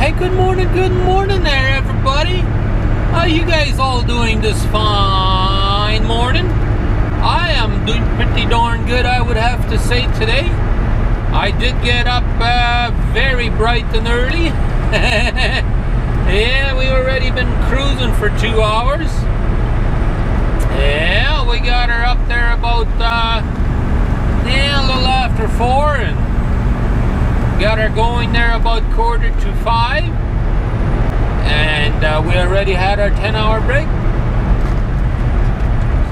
Hey, good morning there, everybody. How you guys all doing this fine morning? I am doing pretty darn good, I would have to say, today. I did get up very bright and early. Yeah, we already been cruising for 2 hours. Yeah, we got her up there about a little after 4, and got her going there about 4:45, and we already had our 10-hour break.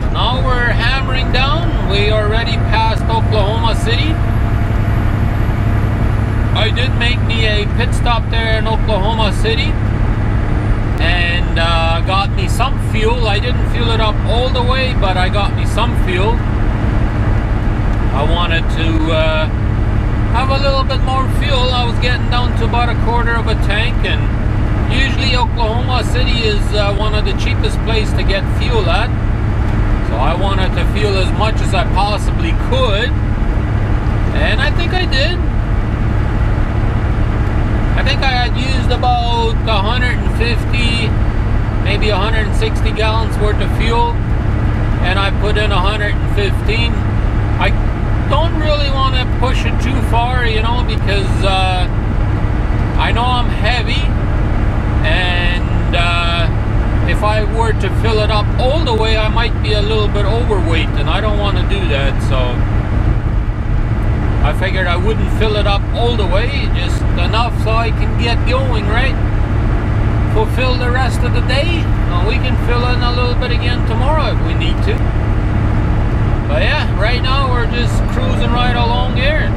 So now we're hammering down. We already passed Oklahoma City. I did make me a pit stop there in Oklahoma City, and got me some fuel. I didn't fill it up all the way, but I got me some fuel. I wanted to have a little bit more fuel. I was getting down to about a quarter of a tank, and usually Oklahoma City is one of the cheapest places to get fuel at. So I wanted to fuel as much as I possibly could, and I think I did. I think I had used about 150, maybe 160 gallons worth of fuel, and I put in 115. I don't really want to push it too far, you know, because I know I'm heavy, and if I were to fill it up all the way, I might be a little bit overweight, and I don't want to do that. So I figured I wouldn't fill it up all the way, just enough so I can get going, right? Fulfill the rest of the day. We can fill in a little bit again tomorrow if we need to. But yeah, right now we're just cruising right along here.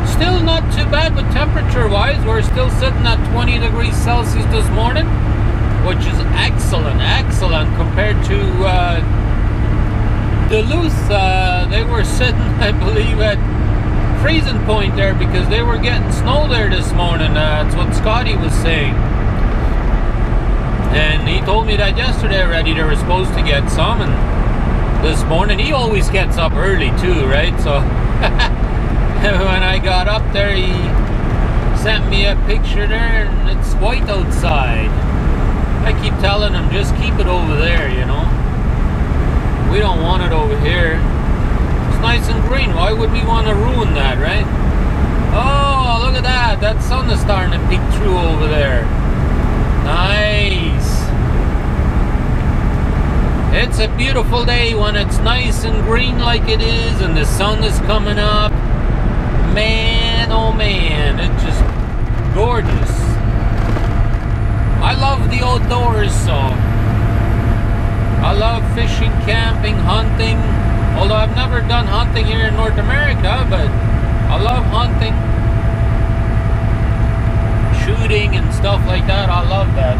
Still not too bad with temperature wise. We're still sitting at 20 degrees Celsius this morning, which is excellent compared to Duluth. They were sitting, I believe, at freezing point there because they were getting snow there this morning. That's what Scotty was saying. And he told me that yesterday already they were supposed to get some, and this morning he always gets up early too, right? So when I got up there, he sent me a picture there, and it's white outside. I keep telling him, just keep it over there, you know. We don't want it over here. It's nice and green. Why would we want to ruin that, right? Oh, look at that. That sun is starting to peek through over there. Nice. It's a beautiful day when it's nice and green like it is, and the sun is coming up. Man, oh man, it's just gorgeous. I love the outdoors, so I love fishing, camping, hunting. Although I've never done hunting here in North America, but I love hunting, shooting and stuff like that. I love that.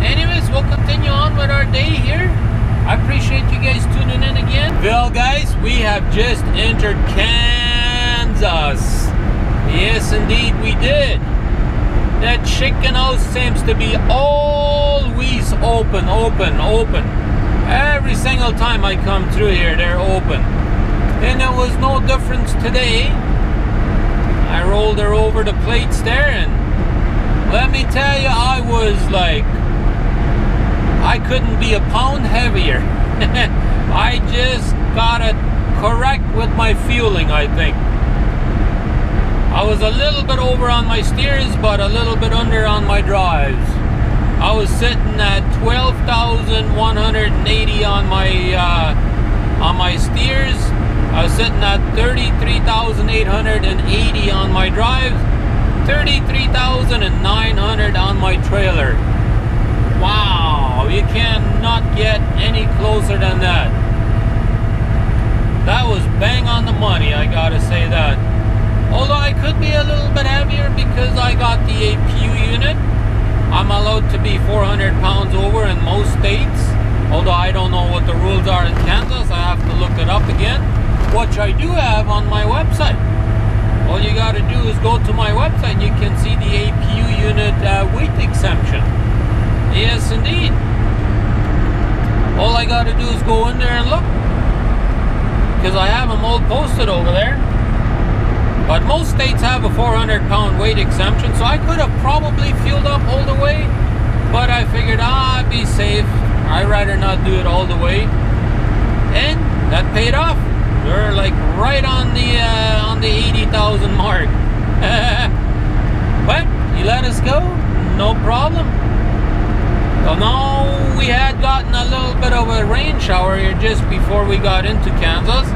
Anyways, we'll continue on with our day here. I appreciate you guys tuning in again. Well, guys, we have just entered Kansas. Yes, indeed, we did. That chicken house seems to be always open. Every single time I come through here, they're open. And there was no difference today. I rolled her over the plates there, and let me tell you, I was like, I couldn't be a pound heavier. I just got it correct with my fueling, I think. I was a little bit over on my steers, but a little bit under on my drives. I was sitting at 12,180 on my steers. I was sitting at 33,880 on my drives, 33,900 on my trailer. Wow, you cannot get any closer than that. That was bang on the money, I gotta say that. Although I could be a little bit heavier because I got the APU unit. I'm allowed to be 400 pounds over in most states. Although I don't know what the rules are in Kansas, I have to look it up again. Which I do have on my website. All you gotta do is go to my website and you can see the APU unit weight exemption. Yes, indeed. All I gotta do is go in there and look, because I have them all posted over there. But But most states have a 400-pound weight exemption, so I could have probably fueled up all the way, but I figured I'd be safe. I'd rather not do it all the way, and that paid off. We're like right on the 80,000 mark. But he let us go, no problem. So now we had gotten a little bit of a rain shower here just before we got into Kansas.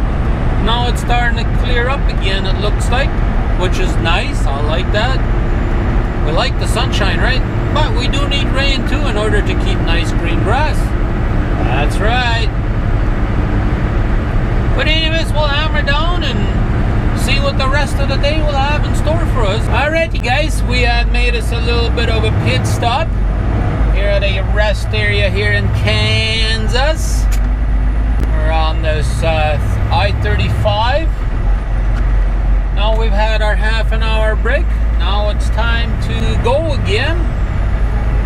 Now it's starting to clear up again, it looks like, which is nice. I like that. We like the sunshine, right? But we do need rain too in order to keep nice green grass. That's right. But anyways, we'll hammer down and see what the rest of the day will have in store for us. Alrighty guys, we had made us a little bit of a pit stop here at a rest area here in Kansas. We're on this I-35. Now we've had our half an hour break. Now it's time to go again.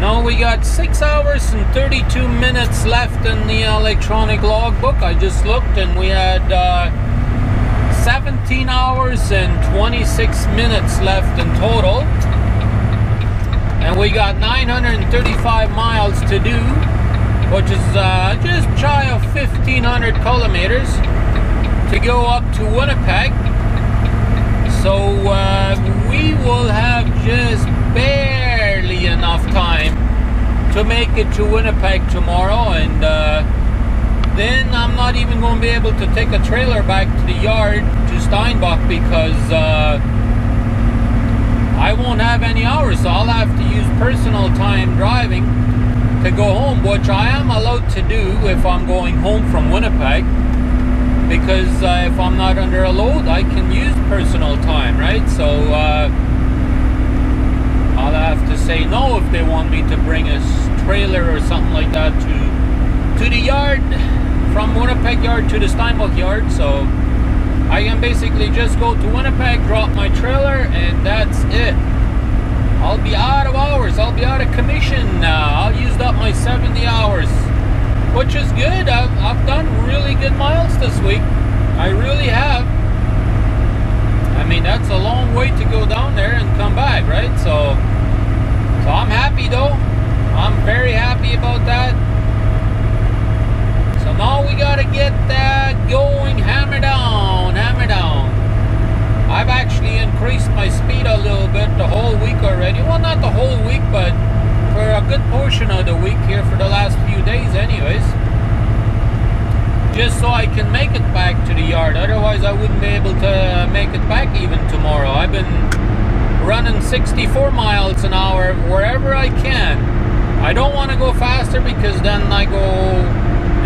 Now we got 6 hours and 32 minutes left in the electronic logbook. I just looked and we had 17 hours and 26 minutes left in total. And we got 935 miles to do, which is just shy of 1,500 kilometers to go up to Winnipeg. So we will have just barely enough time to make it to Winnipeg tomorrow, and then I'm not even going to be able to take a trailer back to the yard to Steinbach because I won't have any hours, so I'll have to use personal time driving to go home, which I am allowed to do if I'm going home from Winnipeg, because if I'm not under a load, I can use personal time, right? So I'll have to say no if they want me to bring a trailer or something like that to the yard, from Winnipeg yard to the Steinbach yard. So I can basically just go to Winnipeg, drop my trailer, and that's it. I'll be out of hours. I'll be out of commission now. I'll used up my 70 hours, which is good. I've done really good miles this week. I really have. I mean, that's a long way to go down there and come back, right? So I'm happy though. I'm very happy about that. So now we gotta get that going. Hammer down, hammer down. I've actually increased my speed a little bit the whole week already. Well, not the whole week, but for a good portion of the week here for the last few days anyways. Just so I can make it back to the yard. Otherwise I wouldn't be able to make it back even tomorrow. I've been running 64 miles an hour wherever I can. I don't want to go faster because then I go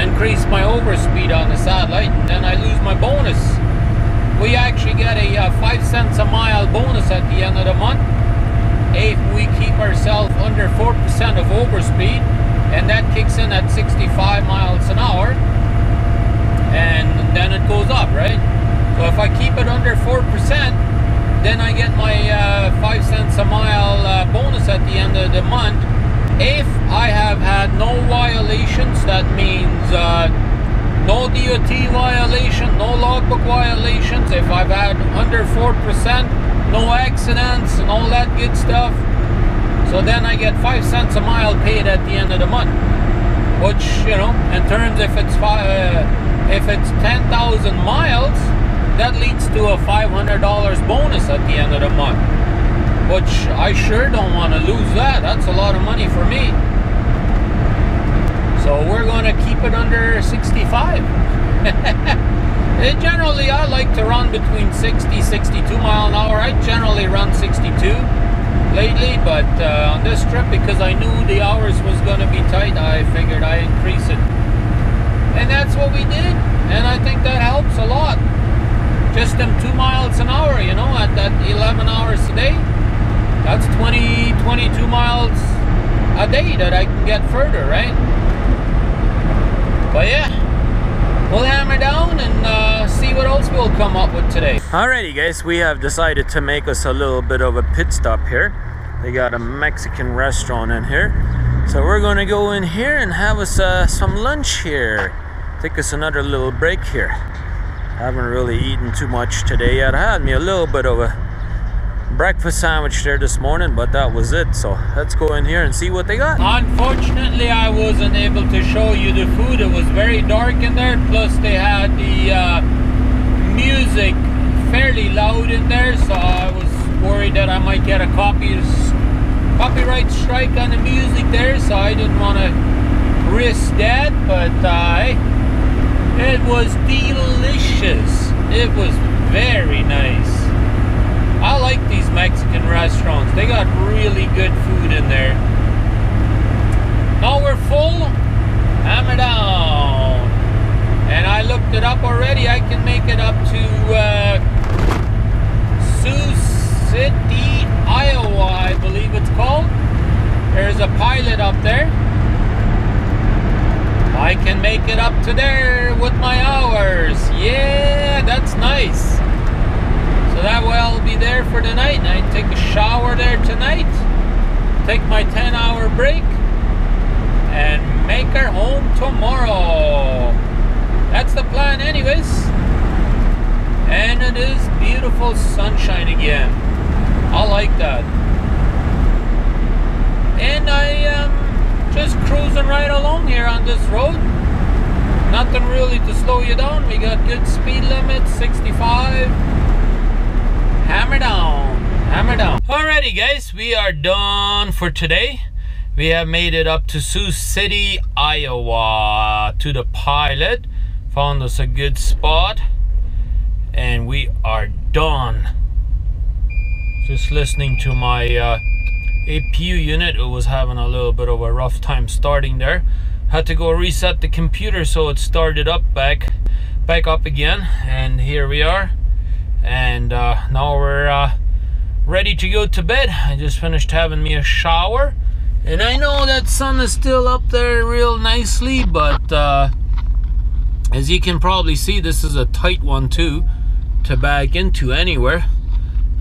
increase my overspeed on the satellite and then I lose my bonus. We actually get a 5 cents a mile bonus at the end of the month if we keep ourselves under 4% of overspeed, and that kicks in at 65 miles an hour, and then it goes up, right? So if I keep it under 4%, then I get my 5 cents a mile bonus at the end of the month. If I have had no violations, that means no DOT violation, no logbook violations. If I've had under 4%, no accidents and all that good stuff, so then I get 5 cents a mile paid at the end of the month. Which, you know, in terms if it's 10,000 miles, that leads to a $500 bonus at the end of the month. Which I sure don't want to lose that. That's a lot of money for me. So we're going to keep it under 65. Generally, I like to run between 60, 62 mile an hour. I generally run 62 lately, but on this trip, because I knew the hours was going to be tight, I figured I increase it. And that's what we did. And I think that helps a lot. Just them 2 miles an hour, you know, at that 11 hours a day. That's 20, 22 miles a day that I can get further, right? But yeah, we'll hammer down and see what else we'll come up with today. Alrighty guys, we have decided to make us a little bit of a pit stop here. They got a Mexican restaurant in here. So we're going to go in here and have us some lunch here. Take us another little break here. Haven't really eaten too much today yet. I had me a little bit of a breakfast sandwich there this morning, but that was it. So let's go in here and see what they got. Unfortunately, I wasn't able to show you the food. It was very dark in there, plus they had the music fairly loud in there, so I was worried that I might get a copyright strike on the music there, so I didn't want to risk that. But it was delicious. It was very nice. I like these Mexican restaurants. They got really good food in there. Now we're full. Hammer down. And I looked it up already. I can make it up to Sioux City, Iowa, I believe it's called. There's a pilot up there. I can make it up to there with my hours. Yeah, that's nice. So that way I'll be there for the night, and I take a shower there tonight, take my 10-hour break, and make her home tomorrow. That's the plan anyways. And it is beautiful sunshine again. I like that. And I am just cruising right along here on this road. Nothing really to slow you down. We got good speed limit, 65. Hammer down, hammer down. Alrighty guys, we are done for today. We have made it up to Sioux City, Iowa, to the pilot. Found us a good spot, and we are done. Just listening to my APU unit. It was having a little bit of a rough time starting there. Had to go reset the computer so it started up back up again, and here we are. And now we're ready to go to bed. I just finished having me a shower, and I know that sun is still up there real nicely, but as you can probably see, this is a tight one too to back into anywhere.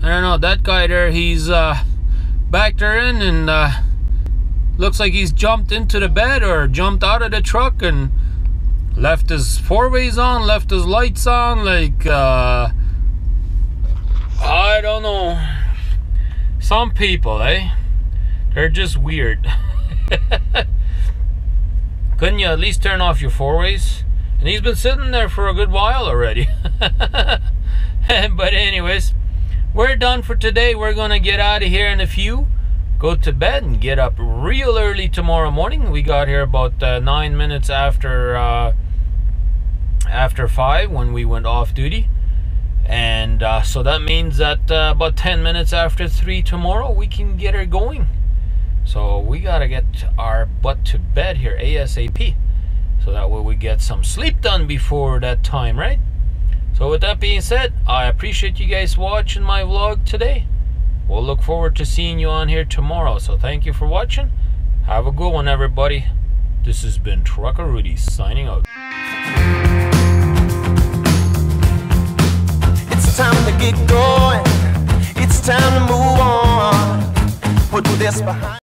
I don't know, that guy there, he's backed her in, and looks like he's jumped into the bed or jumped out of the truck and left his four-ways on, left his lights on, like I don't know. Some people, they're just weird. Couldn't you at least turn off your four-ways? And he's been sitting there for a good while already. But anyways, we're done for today. We're gonna get out of here in a few, go to bed, and get up real early tomorrow morning. We got here about 9 minutes after 5 when we went off duty. And so that means that about 10 minutes after 3 tomorrow we can get her going. So we gotta get our butt to bed here ASAP, so that way we get some sleep done before that time, right? So with that being said, I appreciate you guys watching my vlog today. We'll look forward to seeing you on here tomorrow. So thank you for watching. Have a good one, everybody. This has been Trucker Rudy signing out. It's time to get going. It's time to move on. Put this behind.